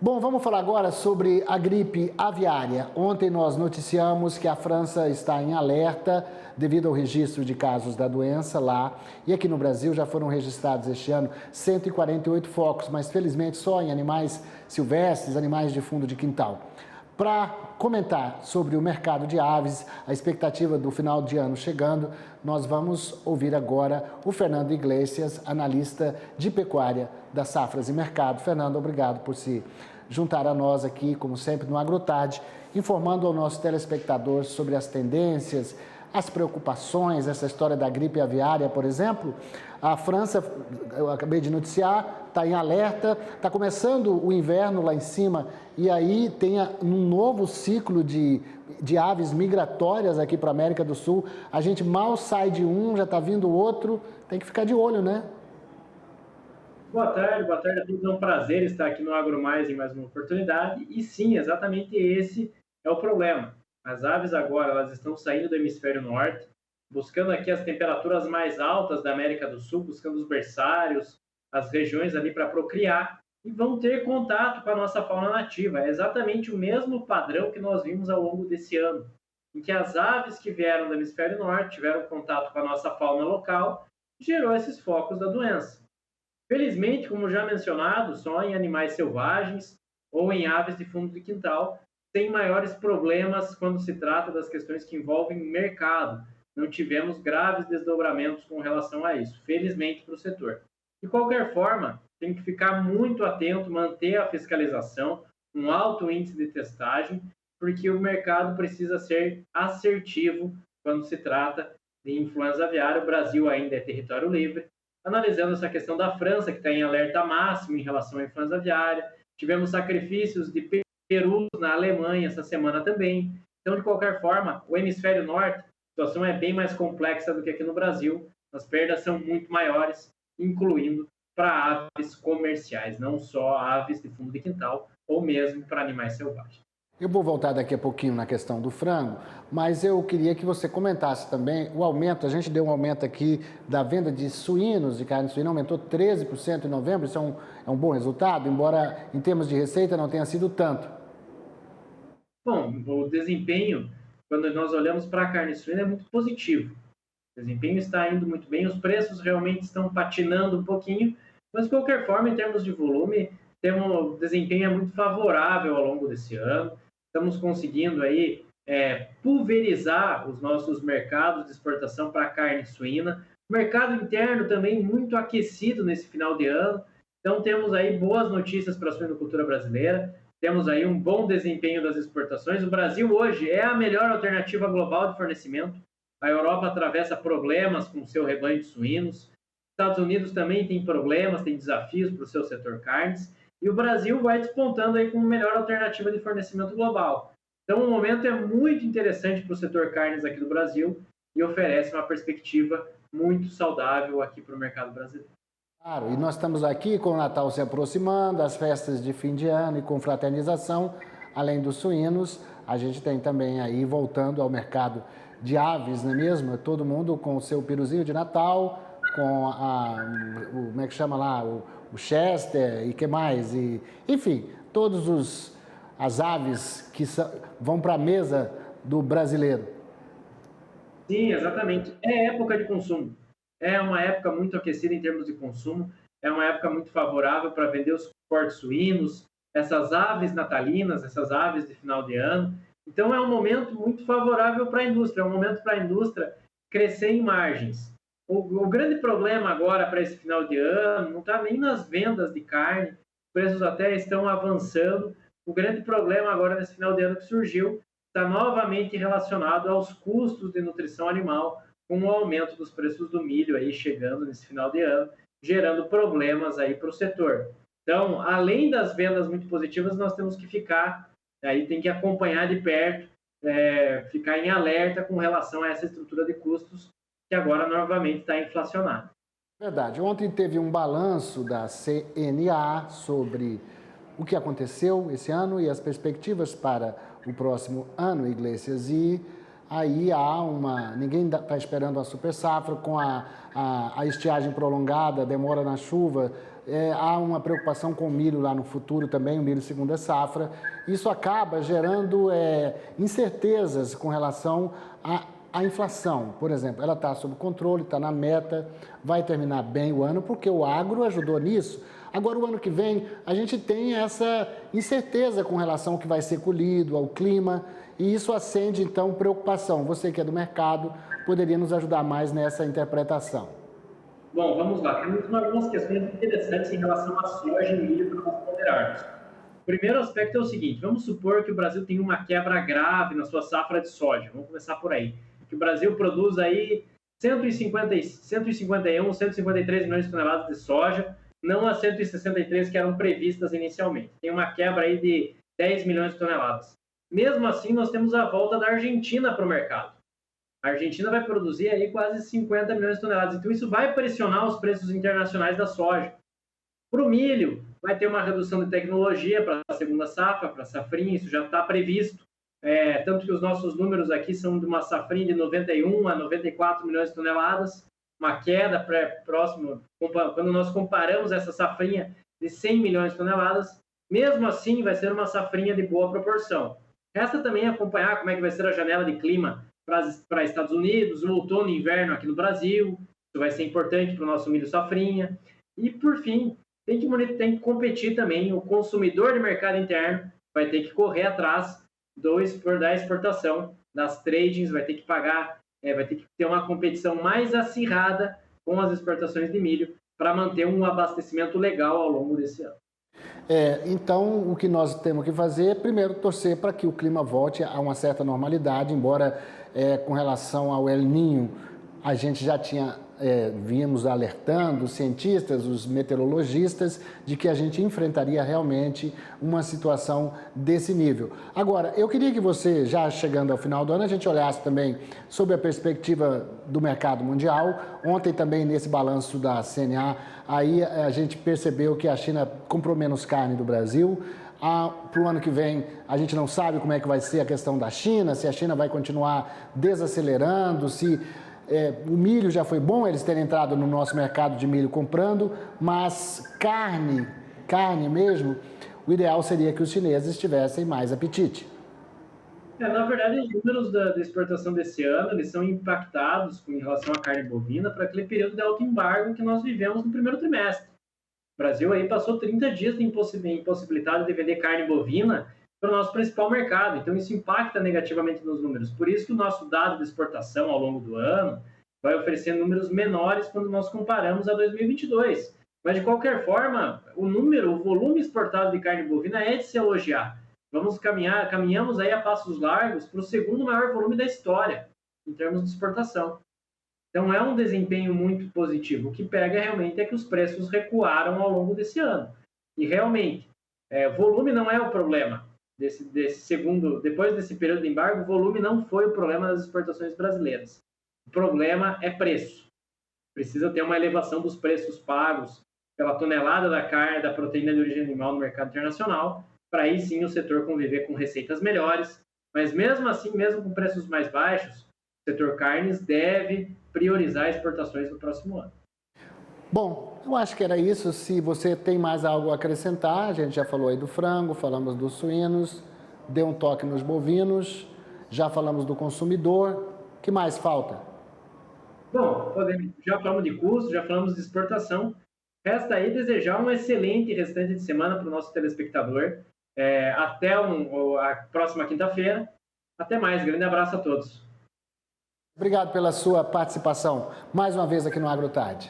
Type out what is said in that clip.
Bom, vamos falar agora sobre a gripe aviária. Ontem nós noticiamos que a França está em alerta devido ao registro de casos da doença lá. E aqui no Brasil já foram registrados este ano 148 focos, mas felizmente só em animais silvestres, animais de fundo de quintal. Para comentar sobre o mercado de aves, a expectativa do final de ano chegando, nós vamos ouvir agora o Fernando Iglesias, analista de pecuária da Safras e Mercado. Fernando, obrigado por se juntar a nós aqui, como sempre, no AgroTarde, informando ao nosso telespectador sobre as tendências, as preocupações, essa história da gripe aviária, por exemplo. A França, eu acabei de noticiar, está em alerta, está começando o inverno lá em cima e aí tem um novo ciclo de aves migratórias aqui para a América do Sul. A gente mal sai de um, já está vindo o outro, tem que ficar de olho, né? Boa tarde a todos. É um prazer estar aqui no AgroMais em mais uma oportunidade. E sim, exatamente esse é o problema. As aves agora elas estão saindo do hemisfério norte, buscando aqui as temperaturas mais altas da América do Sul, buscando os berçários, as regiões ali para procriar e vão ter contato com a nossa fauna nativa. É exatamente o mesmo padrão que nós vimos ao longo desse ano, em que as aves que vieram do hemisfério norte tiveram contato com a nossa fauna local, gerou esses focos da doença. Felizmente, como já mencionado, só em animais selvagens ou em aves de fundo de quintal tem maiores problemas quando se trata das questões que envolvem mercado. Não tivemos graves desdobramentos com relação a isso, felizmente para o setor. De qualquer forma, tem que ficar muito atento, manter a fiscalização, um alto índice de testagem, porque o mercado precisa ser assertivo quando se trata de influenza aviária. O Brasil ainda é território livre. Analisando essa questão da França, que está em alerta máximo em relação à influenza aviária. Tivemos sacrifícios de perus na Alemanha essa semana também. Então, de qualquer forma, o hemisfério norte, a situação é bem mais complexa do que aqui no Brasil. As perdas são muito maiores, incluindo para aves comerciais, não só aves de fundo de quintal, ou mesmo para animais selvagens. Eu vou voltar daqui a pouquinho na questão do frango, mas eu queria que você comentasse também o aumento. A gente deu um aumento aqui da venda de suínos, de carne suína, aumentou 13% em novembro. Isso é um bom resultado, embora em termos de receita não tenha sido tanto. Bom, o desempenho, quando nós olhamos para a carne suína, é muito positivo. O desempenho está indo muito bem, os preços realmente estão patinando um pouquinho, mas de qualquer forma, em termos de volume, o desempenho é muito favorável ao longo desse ano. Estamos conseguindo aí pulverizar os nossos mercados de exportação para carne suína. O mercado interno também muito aquecido nesse final de ano. Então temos aí boas notícias para a suinocultura brasileira. Temos aí um bom desempenho das exportações. O Brasil hoje é a melhor alternativa global de fornecimento. A Europa atravessa problemas com o seu rebanho de suínos. Estados Unidos também tem problemas, tem desafios para o seu setor carnes. E o Brasil vai despontando aí como melhor alternativa de fornecimento global. Então, o momento é muito interessante para o setor carnes aqui do Brasil e oferece uma perspectiva muito saudável aqui para o mercado brasileiro. Claro, e nós estamos aqui com o Natal se aproximando, as festas de fim de ano e confraternização, além dos suínos, a gente tem também aí voltando ao mercado de aves, não é mesmo? Todo mundo com o seu peruzinho de Natal, com como é que chama lá, o Chester e que mais? E, enfim, as aves que vão para a mesa do brasileiro. Sim, exatamente. É época de consumo. É uma época muito aquecida em termos de consumo. É uma época muito favorável para vender os cortes suínos, essas aves natalinas, essas aves de final de ano. Então, é um momento muito favorável para a indústria. É um momento para a indústria crescer em margens. O grande problema agora para esse final de ano não está nem nas vendas de carne. Os preços até estão avançando. O grande problema agora nesse final de ano que surgiu está novamente relacionado aos custos de nutrição animal, com o aumento dos preços do milho aí chegando nesse final de ano, gerando problemas aí para o setor. Então, além das vendas muito positivas, nós temos que ficar, aí tem que acompanhar de perto, ficar em alerta com relação a essa estrutura de custos que agora novamente está inflacionada. Verdade. Ontem teve um balanço da CNA sobre o que aconteceu esse ano e as perspectivas para o próximo ano, Iglesias. E aí ninguém está esperando a super safra com a estiagem prolongada, demora na chuva, há uma preocupação com o milho lá no futuro também, o milho segunda safra. Isso acaba gerando incertezas com relação à inflação. Por exemplo, ela está sob controle, está na meta, vai terminar bem o ano, porque o agro ajudou nisso. Agora, o ano que vem, a gente tem essa incerteza com relação ao que vai ser colhido, ao clima, e isso acende, então, preocupação. Você que é do mercado, poderia nos ajudar mais nessa interpretação. Bom, vamos lá. Temos algumas questões interessantes em relação a soja e milho para nós ponderarmos. O primeiro aspecto é o seguinte: vamos supor que o Brasil tem uma quebra grave na sua safra de soja. Vamos começar por aí. Que o Brasil produz aí 151, 153 milhões de toneladas de soja, não as 163 que eram previstas inicialmente. Tem uma quebra aí de 10 milhões de toneladas. Mesmo assim, nós temos a volta da Argentina para o mercado. A Argentina vai produzir aí quase 50 milhões de toneladas. Então, isso vai pressionar os preços internacionais da soja. Para o milho, vai ter uma redução de tecnologia para a segunda safra, para a safrinha, isso já está previsto. Tanto que os nossos números aqui são de uma safrinha de 91 a 94 milhões de toneladas, uma queda próximo, quando nós comparamos essa safrinha de 100 milhões de toneladas, mesmo assim vai ser uma safrinha de boa proporção. Resta também acompanhar como é que vai ser a janela de clima para Estados Unidos, o outono e inverno aqui no Brasil, isso vai ser importante para o nosso milho safrinha. E, por fim, tem que competir também, o consumidor de mercado interno vai ter que correr atrás da exportação, das tradings, vai ter que pagar, vai ter que ter uma competição mais acirrada com as exportações de milho para manter um abastecimento legal ao longo desse ano. Então, o que nós temos que fazer é, primeiro, torcer para que o clima volte a uma certa normalidade, embora com relação ao El Niño, a gente já vínhamos alertando os cientistas, os meteorologistas, de que a gente enfrentaria realmente uma situação desse nível. Agora, eu queria que você, já chegando ao final do ano, a gente olhasse também sobre a perspectiva do mercado mundial. Ontem também, nesse balanço da CNA, aí a gente percebeu que a China comprou menos carne do Brasil. Para o ano que vem, a gente não sabe como é que vai ser a questão da China, se a China vai continuar desacelerando, se o milho já foi bom eles terem entrado no nosso mercado de milho comprando, mas carne mesmo, o ideal seria que os chineses tivessem mais apetite. Na verdade, os números da exportação desse ano, eles são impactados em relação à carne bovina para aquele período de alto embargo que nós vivemos no primeiro trimestre. O Brasil aí passou 30 dias impossibilitado de vender carne bovina para o nosso principal mercado. Então, isso impacta negativamente nos números. Por isso que o nosso dado de exportação ao longo do ano vai oferecer números menores quando nós comparamos a 2022. Mas, de qualquer forma, o volume exportado de carne bovina é de se elogiar. Caminhamos aí a passos largos para o segundo maior volume da história, em termos de exportação. Então, é um desempenho muito positivo. O que pega realmente é que os preços recuaram ao longo desse ano. E, realmente, volume não é o problema. Depois desse período de embargo, o volume não foi o problema das exportações brasileiras. O problema é preço. Precisa ter uma elevação dos preços pagos pela tonelada da carne, da proteína de origem animal no mercado internacional, para aí sim o setor conviver com receitas melhores. Mas mesmo assim, mesmo com preços mais baixos, o setor carnes deve priorizar exportações no próximo ano. Bom, eu acho que era isso. Se você tem mais algo a acrescentar, a gente já falou aí do frango, falamos dos suínos, deu um toque nos bovinos, já falamos do consumidor. O que mais falta? Bom, já falamos de custo, já falamos de exportação. Resta aí desejar um excelente restante de semana para o nosso telespectador. Até a próxima quinta-feira. Até mais, grande abraço a todos. Obrigado pela sua participação mais uma vez aqui no AgroTarde.